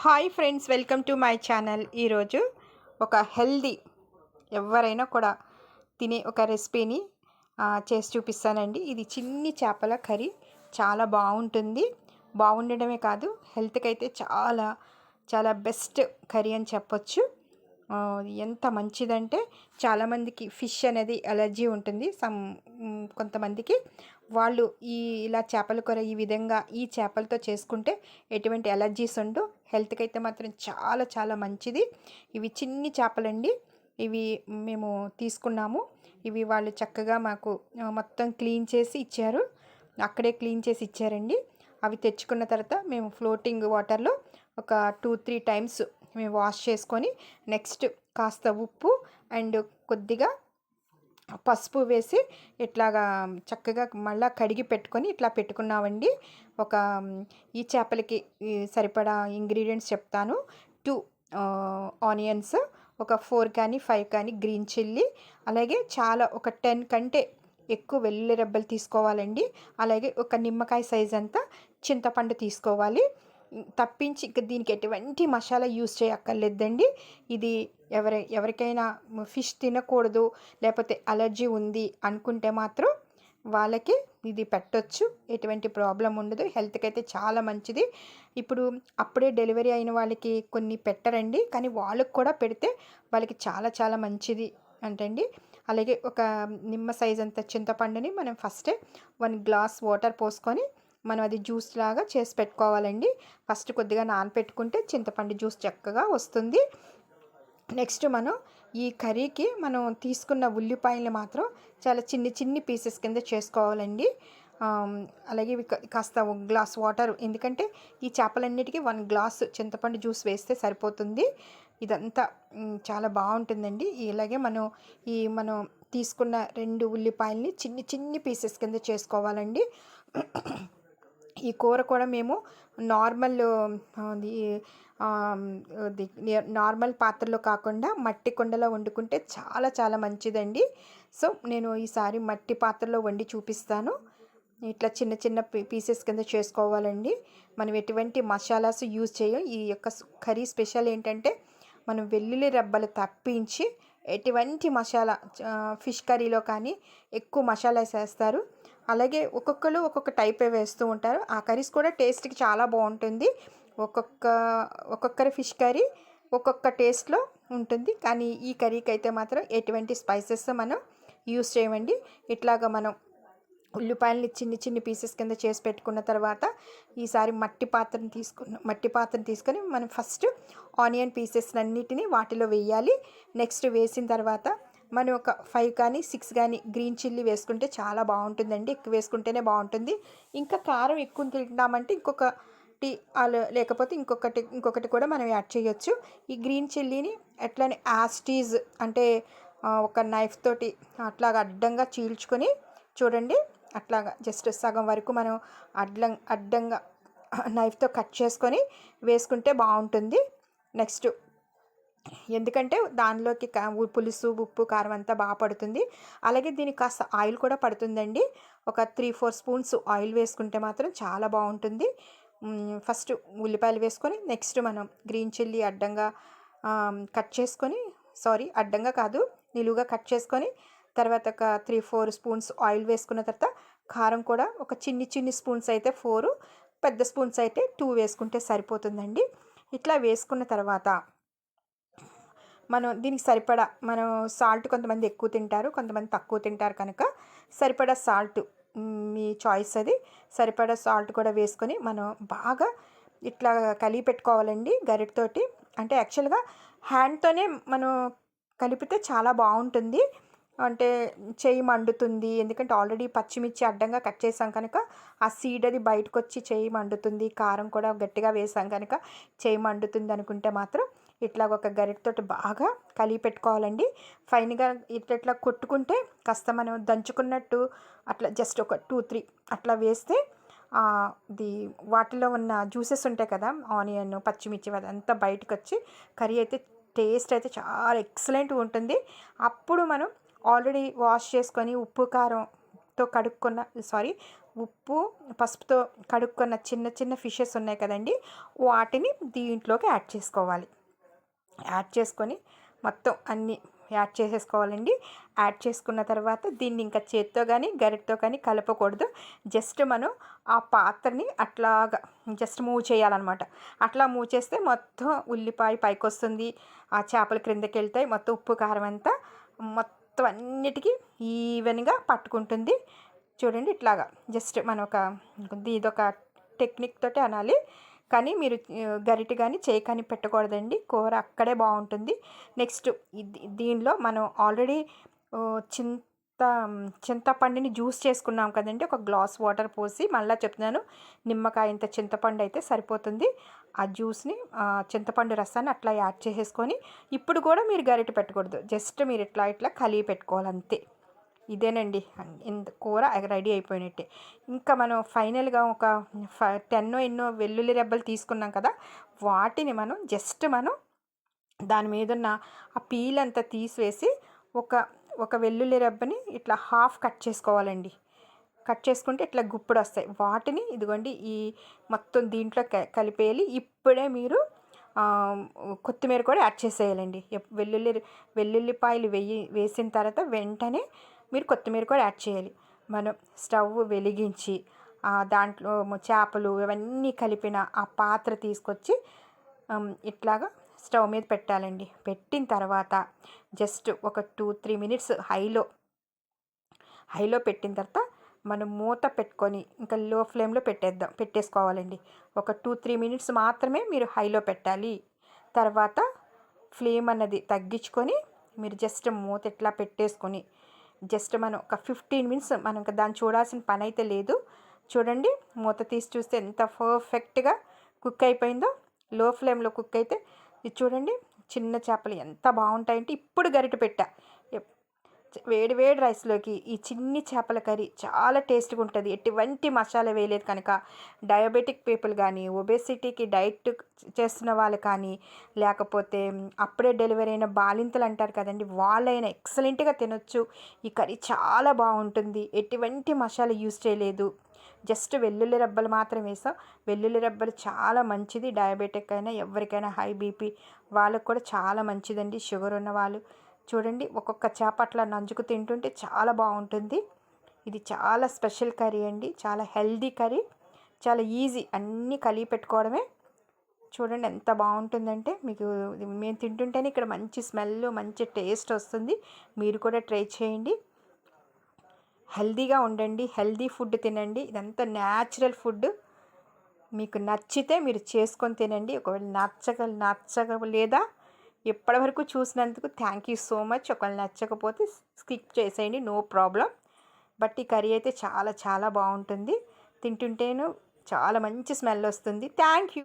Hi friends, welcome to my channel. ఈరోజు ఒక healthy ఎవరైనా కూడా తినే ఒక రెసిపీని చేసి చూపిస్తానండి. ఇది చిన్ని చేపల కర్రీ చాలా బాగుంటుంది. బాగుండడమే కాదు, హెల్త్కి అయితే చాలా చాలా బెస్ట్ కర్రీ అని చెప్పొచ్చు. ఎంత మంచిదంటే చాలామందికి ఫిష్ అనేది అలర్జీ ఉంటుంది. కొంతమందికి వాళ్ళు ఇలా చేపల కూర ఈ విధంగా ఈ చేపలతో చేసుకుంటే ఎటువంటి అలర్జీస్ ఉండవు. హెల్త్కి అయితే మాత్రం చాలా చాలా మంచిది. ఇవి చిన్ని చేపలండి. ఇవి మేము తీసుకున్నాము. ఇవి వాళ్ళు చక్కగా మాకు మొత్తం క్లీన్ చేసి ఇచ్చారు. అక్కడే క్లీన్ చేసి ఇచ్చారండి. అవి తెచ్చుకున్న తర్వాత మేము ఫ్లోటింగ్ వాటర్లో ఒక 2-3 టైమ్స్ మేము వాష్ చేసుకొని నెక్స్ట్ కాస్త ఉప్పు అండ్ కొద్దిగా పసుపు వేసి ఇట్లాగా చక్కగా మళ్ళీ కడిగి పెట్టుకొని ఇట్లా పెట్టుకున్నామండి. ఒక ఈ చేపలకి సరిపడా ఇంగ్రీడియంట్స్ చెప్తాను. 2 ఆనియన్స్, ఒక 4 కానీ 5 కానీ గ్రీన్ చిల్లీ, అలాగే చాలా ఒక 10 కంటే ఎక్కువ వెల్లుల్లి రెబ్బలు తీసుకోవాలండి. అలాగే ఒక నిమ్మకాయ సైజ్ అంతా చింతపండు తీసుకోవాలి. తప్పించి ఇక దీనికి ఎటువంటి మసాలా యూజ్ చేయక్కర్లేదండి. ఇది ఎవరికైనా ఫిష్ తినకూడదు లేకపోతే అలర్జీ ఉంది అనుకుంటే మాత్రం వాళ్ళకి ఇది పెట్టొచ్చు. ఎటువంటి ప్రాబ్లం ఉండదు. హెల్త్కి అయితే చాలా మంచిది. ఇప్పుడు అప్పుడే డెలివరీ అయిన వాళ్ళకి కొన్ని పెట్టరండి, కానీ వాళ్ళకి కూడా పెడితే వాళ్ళకి చాలా చాలా మంచిది అంటండి. అలాగే ఒక నిమ్మ సైజ్ అంత చింతపండుని మనం ఫస్టే 1 గ్లాస్ వాటర్ పోసుకొని మనం అది జ్యూస్ లాగా చేసి పెట్టుకోవాలండి. ఫస్ట్ కొద్దిగా నానపెట్టుకుంటే చింతపండు జ్యూస్ చక్కగా వస్తుంది. నెక్స్ట్ మనం ఈ కర్రీకి మనం తీసుకున్న ఉల్లిపాయలు మాత్రం చాలా చిన్ని చిన్ని పీసెస్ కింద చేసుకోవాలండి. అలాగే ఇవి కాస్త 1 గ్లాస్ వాటర్, ఎందుకంటే ఈ చేపలన్నిటికీ 1 గ్లాస్ చింతపండు జ్యూస్ వేస్తే సరిపోతుంది. ఇదంతా చాలా బాగుంటుందండి. ఇలాగే మనం తీసుకున్న 2 ఉల్లిపాయల్ని చిన్ని చిన్ని పీసెస్ కింద చేసుకోవాలండి. ఈ కూర కూడా మేము నార్మల్ నార్మల్ పాత్రలో కాకుండా మట్టి కుండలో వండుకుంటే చాలా చాలా మంచిదండి. సో నేను ఈసారి మట్టి పాత్రలో వండి చూపిస్తాను. ఇట్లా చిన్న చిన్న పీసెస్ కింద చేసుకోవాలండి. మనం ఎటువంటి మసాలాస్ యూజ్ చేయం. ఈ యొక్క కర్రీ స్పెషల్ ఏంటంటే మనం వెల్లుల్లి రెబ్బలు తప్పించి ఎటువంటి మసాలా ఫిష్ కర్రీలో కానీ ఎక్కువ మసాలా వేస్తారు. అలాగే ఒక్కొక్కరు ఒక్కొక్క టైపే వేస్తూ ఉంటారు. ఆ కర్రీస్ కూడా టేస్ట్కి చాలా బాగుంటుంది. ఒక్కొక్కరి ఫిష్ కర్రీ ఒక్కొక్క టేస్ట్లో ఉంటుంది. కానీ ఈ కర్రీకి అయితే మాత్రం ఎటువంటి స్పైసెస్ మనం యూస్ చేయమండి. ఇట్లాగా మనం ఉల్లిపాయలని చిన్ని చిన్ని పీసెస్ కింద చేసి పెట్టుకున్న తర్వాత ఈసారి మట్టి పాత్రను తీసుకొని మనం ఫస్ట్ ఆనియన్ పీసెస్ అన్నిటిని వాటిలో వేయాలి. నెక్స్ట్ వేసిన తర్వాత మనం ఒక 5 కానీ 6 కానీ గ్రీన్ చిల్లీ వేసుకుంటే చాలా బాగుంటుందండి. ఎక్కువ వేసుకుంటేనే బాగుంటుంది. ఇంకా కారం ఎక్కువ తింటామంటే ఇంకొకటి లేకపోతే ఇంకొకటి కూడా మనం యాడ్ చేయొచ్చు. ఈ గ్రీన్ చిల్లీని ఎట్లనే యాస్టీజ్ అంటే ఒక నైఫ్ తోటి అట్లాగా అడ్డంగా చీల్చుకొని చూడండి, అట్లాగా జస్ట్ సగం వరకు మనం అడ్డంగా నైఫ్తో కట్ చేసుకొని వేసుకుంటే బాగుంటుంది. నెక్స్ట్ ఎందుకంటే దానిలోకి పులుసు ఉప్పు కారం అంతా బాగా పడుతుంది. అలాగే దీనికి కాస్త ఆయిల్ కూడా పడుతుందండి. ఒక 3-4 స్పూన్స్ ఆయిల్ వేసుకుంటే మాత్రం చాలా బాగుంటుంది. ఫస్ట్ ఉల్లిపాయలు వేసుకొని నెక్స్ట్ మనం గ్రీన్ చిల్లీ అడ్డంగా కట్ చేసుకొని, అడ్డంగా కాదు నిలువుగా కట్ చేసుకొని, తర్వాత ఒక 3-4 స్పూన్స్ ఆయిల్ వేసుకున్న తర్వాత కారం కూడా ఒక చిన్ని స్పూన్స్ అయితే 4, పెద్ద స్పూన్స్ అయితే 2 వేసుకుంటే సరిపోతుందండి. ఇట్లా వేసుకున్న తర్వాత మనం దీనికి సరిపడా సాల్ట్, కొంతమంది ఎక్కువ తింటారు, కొంతమంది తక్కువ తింటారు కనుక సరిపడా సాల్ట్ మీ చాయిస్, అది సరిపడా సాల్ట్ కూడా వేసుకొని మనం బాగా ఇట్లా కలిపి పెట్టుకోవాలండి గరిటతోటి. అంటే యాక్చువల్గా హ్యాండ్తోనే మనం కలిపితే చాలా బాగుంటుంది. అంటే చెయ్యి మండుతుంది, ఎందుకంటే ఆల్రెడీ పచ్చిమిర్చి అడ్డంగా కట్ చేసాం కనుక ఆ సీడ్ అది బయటకు వచ్చి చెయ్యి మండుతుంది. కారం కూడా గట్టిగా వేసాం కనుక చెయ్యి మండుతుంది అనుకుంటే మాత్రం ఇట్లా ఒక గరిటతోటి బాగా కలిపి పెట్టుకోవాలండి. ఫైన్గా ఇట్లా కొట్టుకుంటే కాస్త మనం దంచుకున్నట్టు అట్లా జస్ట్ ఒక 2-3 అట్లా వేస్తే వాటిలో ఉన్న జ్యూసెస్ ఉంటాయి కదా, ఆనియన్ పచ్చిమిర్చి అదంతా బయటకు వచ్చి కర్రీ అయితే టేస్ట్ అయితే చాలా ఎక్సలెంట్గా ఉంటుంది. అప్పుడు మనం ఆల్రెడీ వాష్ చేసుకొని ఉప్పు కారంతో ఉప్పు, పసుపుతో కడుక్కున్న చిన్న చిన్న ఫిషెస్ ఉన్నాయి కదండి, వాటిని దీంట్లోకి యాడ్ చేసుకోవాలి. యాడ్ చేసుకొని మొత్తం అన్నీ యాడ్ చేసేసుకోవాలండి. యాడ్ చేసుకున్న తర్వాత దీన్ని ఇంకా చేత్తో కానీ గరిటతో కానీ కలపకూడదు. జస్ట్ మనం ఆ పాత్రని అట్లాగా జస్ట్ మూవ్ చేయాలన్నమాట. అట్లా మూవ్ చేస్తే మొత్తం ఉల్లిపాయ పైకొస్తుంది, ఆ చేపలు క్రిందకి వెళ్తాయి, మొత్తం ఉప్పు కారం అంతా మొత్తం అన్నిటికీ ఈవెన్గా పట్టుకుంటుంది. చూడండి ఇట్లాగా జస్ట్ మనం ఇదొక టెక్నిక్ తోటి అనాలి. కానీ మీరు గరిటె కానీ చేయి కానీ పెట్టకూడదండి. కూర అక్కడే బాగుంటుంది. నెక్స్ట్ దీనిలో మనం ఆల్రెడీ చింతపండుని జ్యూస్ చేసుకున్నాం కదండి. ఒక గ్లాస్ వాటర్ పోసి, మళ్ళీ చెప్తున్నాను, నిమ్మకాయ ఇంత చింతపండు అయితే సరిపోతుంది. ఆ జ్యూస్ని చింతపండు రసాన్ని అట్లా యాడ్ చేసేసుకొని, ఇప్పుడు కూడా మీరు గరిటె పెట్టకూడదు. జస్ట్ మీరు ఇట్లా ఇట్లా కలిపి పెట్టుకోవాలి అంతే. ఇదేనండి కూర రెడీ అయిపోయినట్టే. ఇంకా మనం ఫైనల్గా ఒక 10 ఎన్నో వెల్లుల్లి రెబ్బలు తీసుకున్నాం కదా, వాటిని మనం దాని మీద ఉన్న ఆ పీల్ అంతా తీసివేసి ఒక వెల్లుల్లి రెబ్బని ఇట్లా హాఫ్ కట్ చేసుకోవాలండి. కట్ చేసుకుంటే ఇట్లా గుప్పుడు వస్తాయి. వాటిని ఇదిగోండి ఈ మొత్తం దీంట్లో కలిపేయాలి. ఇప్పుడే మీరు కొత్తిమీర కూడా యాడ్ చేసేయాలండి. వెల్లుల్లిపాయలు వేసిన తర్వాత వెంటనే మీరు కొత్తిమీర కూడా యాడ్ చేయాలి. మనం స్టవ్ వెలిగించి దాంట్లో చేపలు ఇవన్నీ కలిపిన ఆ పాత్ర తీసుకొచ్చి ఇట్లాగా స్టవ్ మీద పెట్టాలండి. పెట్టిన తర్వాత జస్ట్ ఒక 2-3 మినిట్స్ హైలో పెట్టిన తర్వాత మనం మూత పెట్టుకొని ఇంకా లో ఫ్లేమ్లో పెట్టేసుకోవాలండి. ఒక 2-3 మినిట్స్ మాత్రమే మీరు హైలో పెట్టాలి. తర్వాత ఫ్లేమ్ అన్నది తగ్గించుకొని మీరు జస్ట్ మూత ఇట్లా పెట్టేసుకొని జస్ట్ మనం ఒక 15 మినిట్స్ మనం ఇంకా దాన్ని చూడాల్సిన పని అయితే లేదు. చూడండి, మూత తీసి చూస్తే ఎంత పర్ఫెక్ట్గా కుక్ అయిపోయిందో. లో ఫ్లేమ్లో కుక్ అయితే ఇది చూడండి, చిన్న చేపలు ఎంత బాగుంటాయంటే, ఇప్పుడు గరిటె పెట్టా వేడి వేడి రైస్లోకి ఈ చిన్ని చేపల కర్రీ చాలా టేస్ట్గా ఉంటుంది. ఎటువంటి మసాలా వేయలేదు కనుక డయాబెటిక్ పీపుల్ కానీ, ఒబేసిటీకి డైట్ చేస్తున్న వాళ్ళు కానీ, లేకపోతే అప్పుడే డెలివరీ అయిన బాలింతలు అంటారు కదండి, వాళ్ళైనా ఎక్సలెంట్గా తినొచ్చు. ఈ కర్రీ చాలా బాగుంటుంది. ఎటువంటి మసాలా యూజ్ చేయలేదు. జస్ట్ వెల్లుల్లి రెబ్బలు మాత్రం వేసాం. వెల్లుల్లి రెబ్బలు చాలా మంచిది. డయాబెటిక్ అయినా ఎవరికైనా హై బీపీ వాళ్ళకు కూడా చాలా మంచిదండి. షుగర్ ఉన్న వాళ్ళు చూడండి, ఒక్కొక్క చేప అట్లా నంచుకు తింటుంటే చాలా బాగుంటుంది. ఇది చాలా స్పెషల్ కర్రీ అండి. చాలా హెల్దీ కర్రీ, చాలా ఈజీ, అన్నీ కలిపి పెట్టుకోవడమే. చూడండి ఎంత బాగుంటుందంటే, మీకు మేము తింటుంటేనే ఇక్కడ మంచి స్మెల్, మంచి టేస్ట్ వస్తుంది. మీరు కూడా ట్రై చేయండి. హెల్దీగా ఉండండి, హెల్దీ ఫుడ్ తినండి. ఇదంతా న్యాచురల్ ఫుడ్. మీకు నచ్చితే మీరు చేసుకొని తినండి. ఒకవేళ నచ్చక లేదా ఇప్పటివరకు చూసినందుకు థ్యాంక్ యూ సో మచ్. ఒకవేళ నచ్చకపోతే స్కిప్ చేసేయండి, నో ప్రాబ్లం. బట్ ఈ కర్రీ అయితే చాలా చాలా బాగుంటుంది. తింటుంటేను చాలా మంచి స్మెల్ వస్తుంది. Thank you.